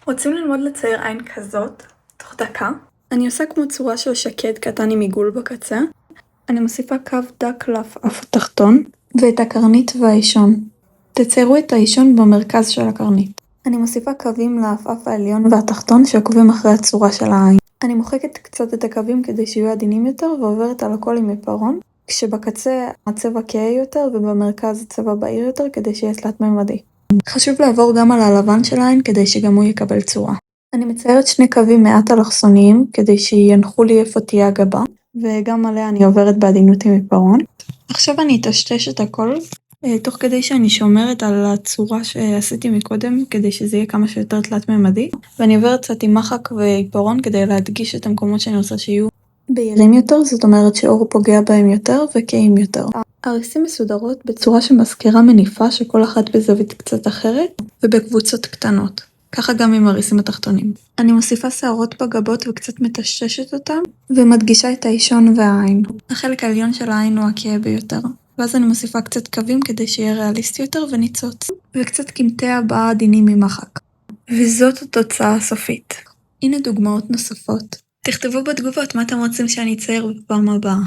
רוצים ללמוד לצייר עין כזאת, תוך דקה? אני עושה כמו צורה של שקד קטן עם עיגול בקצה. אני מוסיפה קו דק לאף התחתון, ואת הקרנית והאישון. תציירו את האישון במרכז של הקרנית. אני מוסיפה קווים לאף העליון והתחתון שעוקבים אחרי הצורה של העין. אני מוחקת קצת את הקווים כדי שיהיו עדינים יותר, ועוברת על הכל עם עיפרון, כשבקצה הצבע כהה יותר ובמרכז הצבע בהיר יותר כדי שיהיה תלת ממדי. חשוב לעבור גם על הלבן של העין כדי שגם הוא יקבל צורה. אני מציירת שני קווים מעט אלכסוניים כדי שינחו לי איפה תהיה הגבה, וגם עליה אני עוברת בעדינות עם עיפרון. עכשיו אני אטשטש את הכל, תוך כדי שאני שומרת על הצורה שעשיתי מקודם כדי שזה יהיה כמה שיותר תלת ממדי, ואני עוברת קצת עם מחק ועיפרון כדי להדגיש את המקומות שאני רוצה שיהיו בהירים יותר, זאת אומרת שאור פוגע בהם יותר וכהים יותר. הריסים מסודרות בצורה שמזכירה מניפה שכל אחת בזווית קצת אחרת ובקבוצות קטנות. ככה גם עם הריסים התחתונים. אני מוסיפה שערות בגבות וקצת מטשטשת אותם, ומדגישה את האישון והעין. החלק העליון של העין הוא הכהה ביותר. ואז אני מוסיפה קצת קווים כדי שיהיה ריאליסטי יותר וניצוץ. וקצת קמטי הבעה עדינים ממחק. וזאת התוצאה הסופית. הנה דוגמאות נוספות. תכתבו בתגובות מה אתם רוצים שאני אצייר בפעם הבאה.